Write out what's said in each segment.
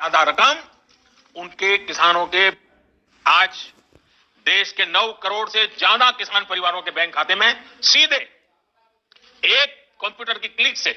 ज्यादा रकम उनके किसानों के आज देश के 9 करोड़ से ज्यादा किसान परिवारों के बैंक खाते में सीधे एक कंप्यूटर की क्लिक से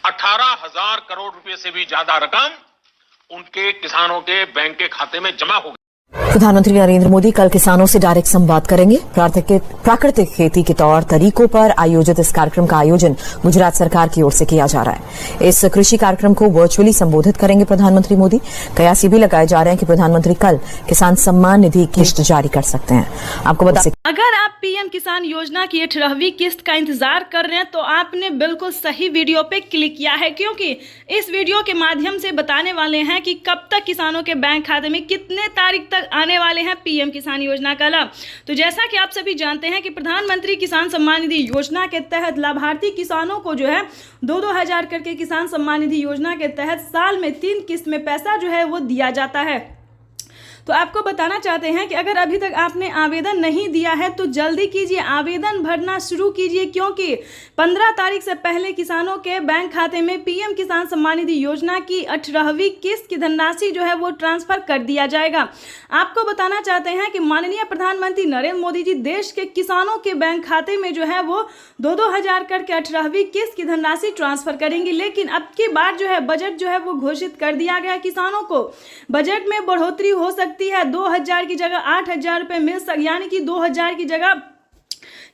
18,000 करोड़ रुपए से भी ज्यादा रकम उनके किसानों के बैंक के खाते में जमा हो गई। प्रधानमंत्री नरेंद्र मोदी कल किसानों से डायरेक्ट संवाद करेंगे। प्राकृतिक खेती के तौर तरीकों पर आयोजित इस कार्यक्रम का आयोजन गुजरात सरकार की ओर से किया जा रहा है। इस कृषि कार्यक्रम को वर्चुअली संबोधित करेंगे प्रधानमंत्री मोदी। कयास ये भी लगाए जा रहे हैं कि प्रधानमंत्री कल किसान सम्मान निधि किस्त जारी कर सकते हैं। आपको बता अगर आप पीएम किसान योजना की 18वीं किस्त का इंतजार कर रहे हैं तो आपने बिल्कुल सही वीडियो पे क्लिक किया है, क्योंकि इस वीडियो के माध्यम से बताने वाले हैं कि कब तक किसानों के बैंक खाते में कितने तारीख तक आने वाले हैं पीएम किसान योजना का लाभ। तो जैसा कि आप सभी जानते हैं कि प्रधानमंत्री किसान सम्मान निधि योजना के तहत लाभार्थी किसानों को जो है 2-2 हजार करके किसान सम्मान निधि योजना के तहत साल में 3 किस्त में पैसा जो है वो दिया जाता है। तो आपको बताना चाहते हैं कि अगर अभी तक आपने आवेदन नहीं दिया है तो जल्दी कीजिए, आवेदन भरना शुरू कीजिए, क्योंकि 15 तारीख से पहले किसानों के बैंक खाते में पीएम किसान सम्मान निधि योजना की 18वीं किस्त की धनराशि जो है वो ट्रांसफर कर दिया जाएगा। आपको बताना चाहते हैं कि माननीय प्रधानमंत्री नरेंद्र मोदी जी देश के किसानों के बैंक खाते में जो है वो 2-2 हजार करके 18वीं किस्त की धनराशि ट्रांसफर करेंगे। लेकिन अब की बार जो है बजट जो है वो घोषित कर दिया गया किसानों को। बजट में बढ़ोतरी हो सकती है, 2,000 की जगह 8,000 रुपए मिल सकती, यानी कि 2,000 की जगह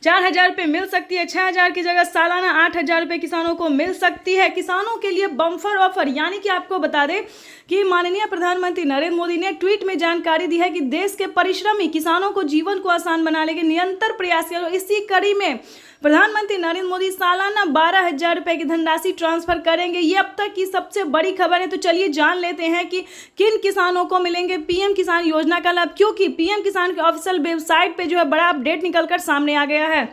4,000 रुपए मिल सकती है, 6,000 की जगह सालाना 8,000 रुपए किसानों को मिल सकती है। किसानों के लिए बम्पर ऑफर, यानी कि आपको बता दें कि माननीय प्रधानमंत्री नरेंद्र मोदी ने ट्वीट में जानकारी दी है कि देश के परिश्रमी किसानों को जीवन को आसान बनाने के निरंतर प्रयास किया। इसी कड़ी में प्रधानमंत्री नरेंद्र मोदी सालाना 12,000 रुपए की धनराशि ट्रांसफर करेंगे। ये अब तक की सबसे बड़ी खबर है। तो चलिए जान लेते हैं कि किन किसानों को मिलेंगे पीएम किसान योजना का लाभ, क्योंकि पीएम किसान के ऑफिशियल वेबसाइट पे जो है बड़ा अपडेट निकलकर सामने आ गया है।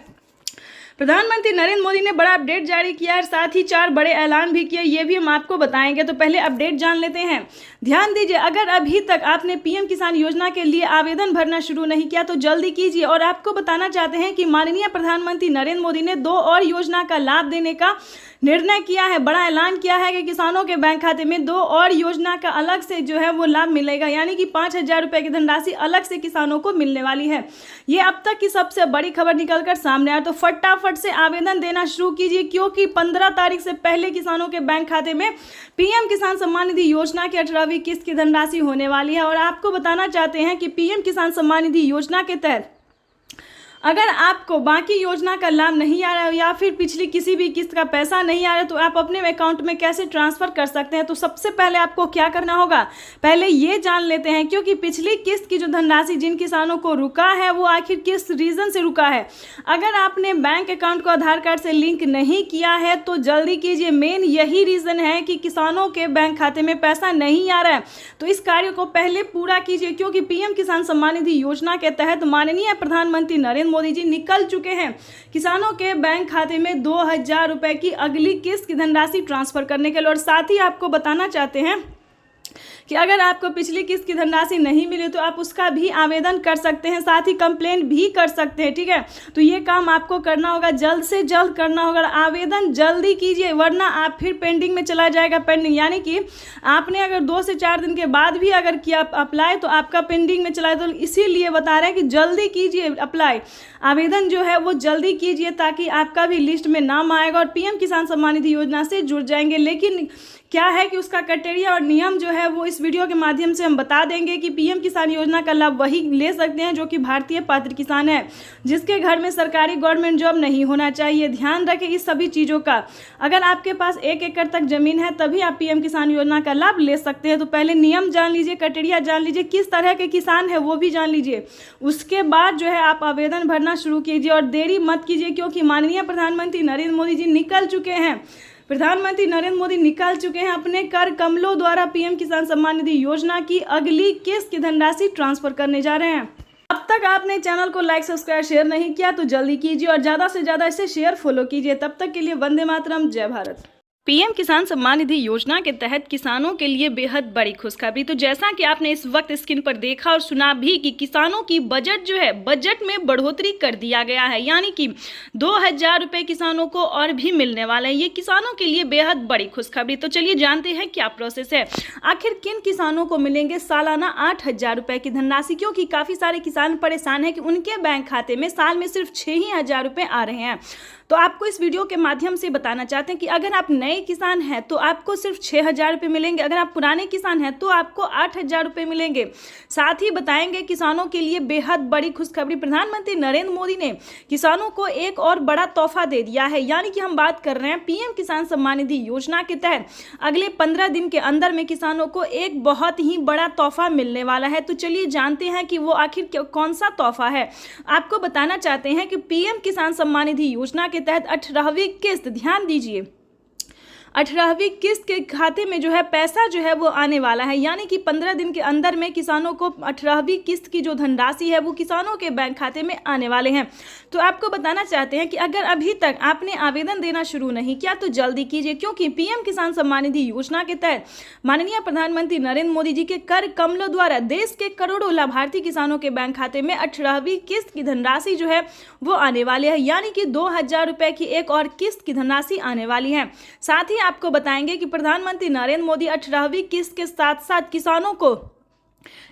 प्रधानमंत्री नरेंद्र मोदी ने बड़ा अपडेट जारी किया है, साथ ही 4 बड़े ऐलान भी किए, ये भी हम आपको बताएंगे। तो पहले अपडेट जान लेते हैं। ध्यान दीजिए, अगर अभी तक आपने पीएम किसान योजना के लिए आवेदन भरना शुरू नहीं किया तो जल्दी कीजिए। और आपको बताना चाहते हैं कि माननीय प्रधानमंत्री नरेंद्र मोदी ने 2 और योजना का लाभ देने का निर्णय किया है। बड़ा ऐलान किया है कि किसानों के बैंक खाते में 2 और योजना का अलग से जो है वो लाभ मिलेगा, यानी कि 5,000 रुपए की धनराशि अलग से किसानों को मिलने वाली है। ये अब तक की सबसे बड़ी खबर निकलकर सामने आया। तो फटाफट से आवेदन देना शुरू कीजिए, क्योंकि 15 तारीख से पहले किसानों के बैंक खाते में पीएम किसान सम्मान निधि योजना की 18वीं किस्त की धनराशि होने वाली है। और आपको बताना चाहते हैं कि पीएम किसान सम्मान निधि योजना के तहत अगर आपको बाकी योजना का लाभ नहीं आ रहा है या फिर पिछली किसी भी किस्त का पैसा नहीं आ रहा है तो आप अपने अकाउंट में कैसे ट्रांसफर कर सकते हैं। तो सबसे पहले आपको क्या करना होगा, पहले ये जान लेते हैं, क्योंकि पिछली किस्त की जो धनराशि जिन किसानों को रुका है वो आखिर किस रीजन से रुका है। अगर आपने बैंक अकाउंट को आधार कार्ड से लिंक नहीं किया है तो जल्दी कीजिए। मेन यही रीजन है कि किसानों के बैंक खाते में पैसा नहीं आ रहा है। तो इस कार्य को पहले पूरा कीजिए, क्योंकि पीएम किसान सम्मान निधि योजना के तहत माननीय प्रधानमंत्री नरेंद्र मोदी जी निकल चुके हैं किसानों के बैंक खाते में 2,000 रुपए की अगली किस्त की धनराशि ट्रांसफर करने के लिए। और साथ ही आपको बताना चाहते हैं कि अगर आपको पिछली किस्त की धनराशि नहीं मिली तो आप उसका भी आवेदन कर सकते हैं, साथ ही कंप्लेंट भी कर सकते हैं। ठीक है, तो ये काम आपको करना होगा, जल्द से जल्द करना होगा। आवेदन जल्दी कीजिए, वरना आप फिर पेंडिंग में चला जाएगा। पेंडिंग यानी कि आपने अगर 2 से 4 दिन के बाद भी अगर किया अप्लाई तो आपका पेंडिंग में चला जाए। तो इसीलिए बता रहे हैं कि जल्दी कीजिए अप्लाई, आवेदन जो है वो जल्दी कीजिए, ताकि आपका भी लिस्ट में नाम आएगा और पीएम किसान सम्मान निधि योजना से जुड़ जाएंगे। लेकिन क्या है कि उसका क्राइटेरिया और नियम जो है वो इस वीडियो के माध्यम से हम बता देंगे कि पीएम किसान योजना का लाभ वही ले सकते हैं जो कि भारतीय पात्र किसान है, जिसके घर में सरकारी गवर्नमेंट जॉब नहीं होना चाहिए। ध्यान रखें इस सभी चीज़ों का। अगर आपके पास 1 एकड़ तक जमीन है तभी आप पीएम किसान योजना का लाभ ले सकते हैं। तो पहले नियम जान लीजिए, क्राइटेरिया जान लीजिए, किस तरह के किसान है वो भी जान लीजिए। उसके बाद जो है आप आवेदन भरना शुरू कीजिए और देरी मत कीजिए, क्योंकि माननीय प्रधानमंत्री नरेंद्र मोदी जी निकल चुके हैं। प्रधानमंत्री नरेंद्र मोदी निकाल चुके हैं अपने कर कमलों द्वारा पीएम किसान सम्मान निधि योजना की अगली किस्त की धनराशि ट्रांसफर करने जा रहे हैं। अब तक आपने चैनल को लाइक सब्सक्राइब शेयर नहीं किया तो जल्दी कीजिए और ज़्यादा से ज़्यादा इसे शेयर फॉलो कीजिए। तब तक के लिए वंदे मातरम, जय भारत। पीएम किसान सम्मान निधि योजना के तहत किसानों के लिए बेहद बड़ी खुशखबरी। तो जैसा कि आपने इस वक्त स्क्रीन पर देखा और सुना भी कि किसानों की बजट जो है, बजट में बढ़ोतरी कर दिया गया है, यानी कि 2000 रुपये किसानों को और भी मिलने वाले हैं। ये किसानों के लिए बेहद बड़ी खुशखबरी। तो चलिए जानते हैं क्या प्रोसेस है, आखिर किन किसानों को मिलेंगे सालाना 8000 रुपये की धनराशि। क्योंकि काफ़ी सारे किसान परेशान हैं कि उनके बैंक खाते में साल में सिर्फ 6000 रुपये आ रहे हैं। तो आपको इस वीडियो के माध्यम से बताना चाहते हैं कि अगर आप नए किसान हैं तो आपको सिर्फ 6000 रुपये मिलेंगे, अगर आप पुराने किसान हैं तो आपको 8000 रुपये मिलेंगे। साथ ही बताएंगे किसानों के लिए बेहद बड़ी खुशखबरी, प्रधानमंत्री नरेंद्र मोदी ने किसानों को एक और बड़ा तोहफा दे दिया है। यानी कि हम बात कर रहे हैं पीएम किसान सम्मान निधि योजना के तहत अगले 15 दिन के अंदर में किसानों को एक बहुत ही बड़ा तोहफा मिलने वाला है। तो चलिए जानते हैं कि वो आखिर कौन सा तोहफा है। आपको बताना चाहते हैं कि पीएम किसान सम्मान निधि योजना के तहत 18वीं किस्त, ध्यान दीजिए, 18वीं किस्त के खाते में जो है पैसा जो है वो आने वाला है। यानी कि 15 दिन के अंदर में किसानों को 18वीं किस्त की जो धनराशि है वो किसानों के बैंक खाते में आने वाले हैं। तो आपको बताना चाहते हैं कि अगर अभी तक आपने आवेदन देना शुरू नहीं किया तो जल्दी कीजिए, क्योंकि पीएम किसान सम्मान निधि योजना के तहत माननीय प्रधानमंत्री नरेंद्र मोदी जी के कर कमलों द्वारा देश के करोड़ों लाभार्थी किसानों के बैंक खाते में 18वीं किस्त की धनराशि जो है वो आने वाली है। यानी कि 2000 रुपये की एक और किस्त की धनराशि आने वाली है। साथ ही आपको बताएंगे कि प्रधानमंत्री नरेंद्र मोदी 18वीं किस्त के साथ साथ किसानों को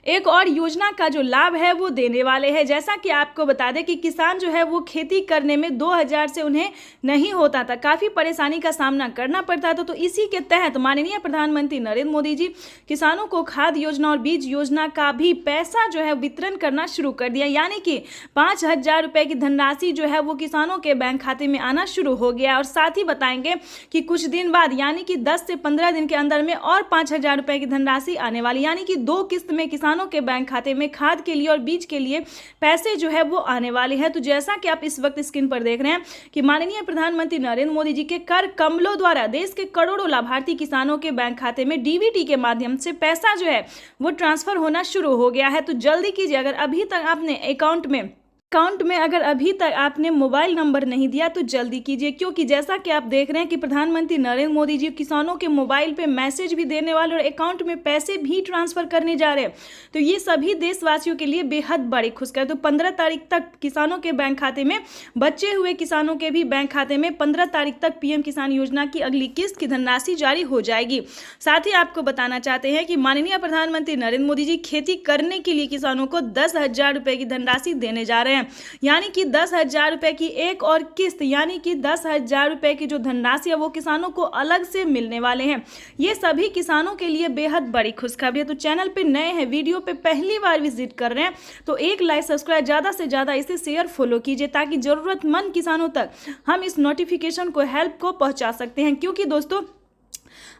एक और योजना का जो लाभ है वो देने वाले हैं। जैसा कि आपको बता दें कि किसान जो है वो खेती करने में 2000 से उन्हें नहीं होता था, काफ़ी परेशानी का सामना करना पड़ता था। तो इसी के तहत माननीय प्रधानमंत्री नरेंद्र मोदी जी किसानों को खाद योजना और बीज योजना का भी पैसा जो है वितरण करना शुरू कर दिया। यानी कि 5000 रुपये की धनराशि जो है वो किसानों के बैंक खाते में आना शुरू हो गया। और साथ ही बताएंगे कि कुछ दिन बाद यानी कि 10 से 15 दिन के अंदर में और 5000 रुपये की धनराशि आने वाली, यानी कि 2 किस्त में किसानों के बैंक खाते में खाद के लिए और बीज के लिए पैसे जो है वो आने वाले हैं। तो जैसा कि आप इस वक्त स्क्रीन पर देख रहे हैं कि माननीय प्रधानमंत्री नरेंद्र मोदी जी के कर कमलों द्वारा देश के करोड़ों लाभार्थी किसानों के बैंक खाते में डीबीटी के माध्यम से पैसा जो है वो ट्रांसफर होना शुरू हो गया है। तो जल्दी कीजिए, अगर अभी तक आपने अकाउंट में अगर अभी तक आपने मोबाइल नंबर नहीं दिया तो जल्दी कीजिए, क्योंकि जैसा कि आप देख रहे हैं कि प्रधानमंत्री नरेंद्र मोदी जी किसानों के मोबाइल पे मैसेज भी देने वाले और अकाउंट में पैसे भी ट्रांसफर करने जा रहे हैं। तो ये सभी देशवासियों के लिए बेहद बड़ी खुशखबरी। तो 15 तारीख तक किसानों के बैंक खाते में, बचे हुए किसानों के भी बैंक खाते में 15 तारीख तक पीएम किसान योजना की अगली किस्त की धनराशि जारी हो जाएगी। साथ ही आपको बताना चाहते हैं कि माननीय प्रधानमंत्री नरेंद्र मोदी जी खेती करने के लिए किसानों को 10,000 रुपये की धनराशि देने जा रहे हैं। यानी कि 10,000 रुपये की एक और किस्त, यानी कि 10,000 रुपये की जो धनराशि है वो किसानों को अलग से मिलने वाले हैं। ये सभी किसानों के लिए बेहद बड़ी खुशखबरी है। तो चैनल पे नए हैं, वीडियो पे पहली बार विजिट कर रहे हैं तो एक लाइक, सब्सक्राइब, ज़्यादा से ज़्यादा इसे शेयर, फॉलो कीजिए, ताकि ज़रूरतमंद किसानों तक हम इस नोटिफिकेशन को, हेल्प को पहुँचा सकते हैं। क्योंकि दोस्तों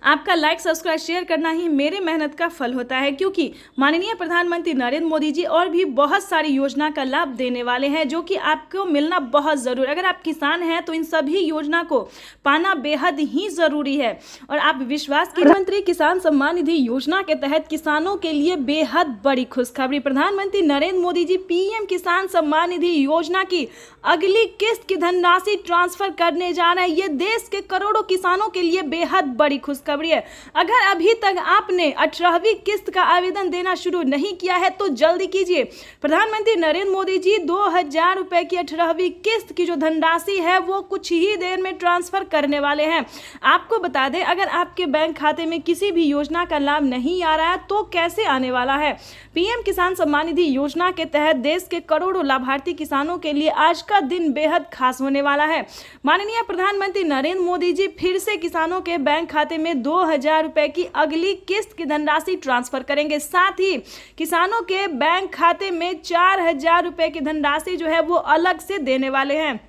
आपका लाइक, सब्सक्राइब, शेयर करना ही मेरे मेहनत का फल होता है। क्योंकि माननीय प्रधानमंत्री नरेंद्र मोदी जी और भी बहुत सारी योजना का लाभ देने वाले हैं जो कि आपको मिलना बहुत ज़रूरी। अगर आप किसान हैं तो इन सभी योजना को पाना बेहद ही ज़रूरी है। और आप विश्वास कीजिए, प्रधानमंत्री किसान सम्मान निधि योजना के तहत किसानों के लिए बेहद बड़ी खुशखबरी, प्रधानमंत्री नरेंद्र मोदी जी पीएम किसान सम्मान निधि योजना की अगली किस्त की धनराशि ट्रांसफर करने जा रहे हैं। ये देश के करोड़ों किसानों के लिए बेहद बड़ी खुशखबरी है। अगर अभी तक आपने 18वीं किस्त का आवेदन देना शुरू नहीं किया है तो जल्दी कीजिए। प्रधानमंत्री नरेंद्र मोदी जी 2000 रुपये की 18वीं किस्त की जो धनराशि है वो कुछ ही देर में ट्रांसफर करने वाले हैं। आपको बता दें, अगर आपके बैंक खाते में किसी भी योजना का लाभ नहीं आ रहा है तो कैसे आने वाला है। पीएम किसान सम्मान निधि योजना के तहत देश के करोड़ों लाभार्थी किसानों के लिए आज का दिन बेहद खास होने वाला है। माननीय प्रधानमंत्री नरेंद्र मोदी जी फिर से किसानों के बैंक खाते में 2000 रुपये की अगली किस्त की धनराशि ट्रांसफर करेंगे। साथ ही किसानों के बैंक खाते में 4000 रुपये की धनराशि जो है वो अलग से देने वाले हैं।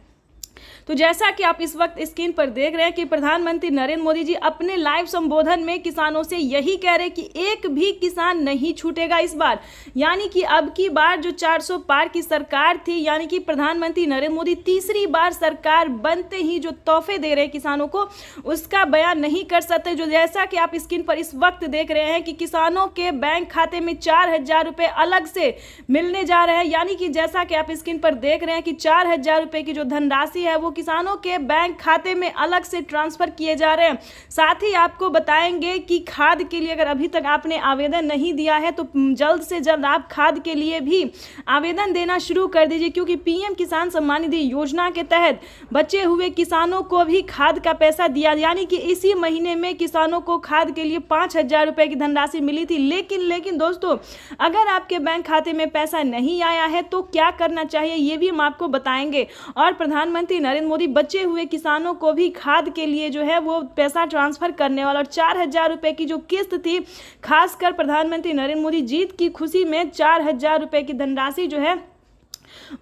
तो जैसा कि आप इस वक्त स्क्रीन पर देख रहे हैं कि प्रधानमंत्री नरेंद्र मोदी जी अपने लाइव संबोधन में किसानों से यही कह रहे हैं कि एक भी किसान नहीं छूटेगा इस बार। यानी कि अब की बार जो 400 पार की सरकार थी, यानी कि प्रधानमंत्री नरेंद्र मोदी तीसरी बार सरकार बनते ही जो तोहफे दे रहे हैं किसानों को, उसका बयान नहीं कर सकते। जो जैसा कि आप स्क्रीन पर इस वक्त देख रहे हैं कि किसानों के बैंक खाते में 4000 रुपये अलग से मिलने जा रहे हैं। यानी कि जैसा कि आप स्क्रीन पर देख रहे हैं कि 4000 रुपये की जो धनराशि है वो किसानों के बैंक खाते में अलग से ट्रांसफर किए जा रहे हैं। साथ ही आपको बताएंगे कि खाद के लिए अगर अभी तक आपने आवेदन नहीं दिया है तो जल्द से जल्द आप खाद के लिए भी आवेदन देना शुरू कर दीजिए, क्योंकि पीएम किसान सम्मान निधि योजना के तहत बचे हुए किसानों को भी खाद का पैसा दिया, यानी कि इसी महीने में किसानों को खाद के लिए 5,000 रुपए की धनराशि मिली थी। लेकिन दोस्तों, अगर आपके बैंक खाते में पैसा नहीं आया है तो क्या करना चाहिए ये भी हम आपको बताएंगे। और प्रधानमंत्री नरेंद्र मोदी बचे हुए किसानों को भी खाद के लिए जो है वो पैसा ट्रांसफर करने वाला, और 4,000 रुपए की जो किस्त थी, खासकर प्रधानमंत्री नरेंद्र मोदी जीत की खुशी में 4,000 रुपए की धनराशि जो है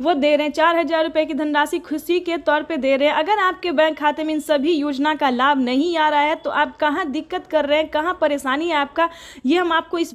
वो दे रहे हैं। 4,000 रुपए की धनराशि खुशी के तौर पे दे रहे हैं। अगर आपके बैंक खाते में इन सभी योजना का लाभ नहीं आ रहा है तो आप कहाँ दिक्कत कर रहे हैं, कहाँ परेशानी है आपका, ये हम आपको इस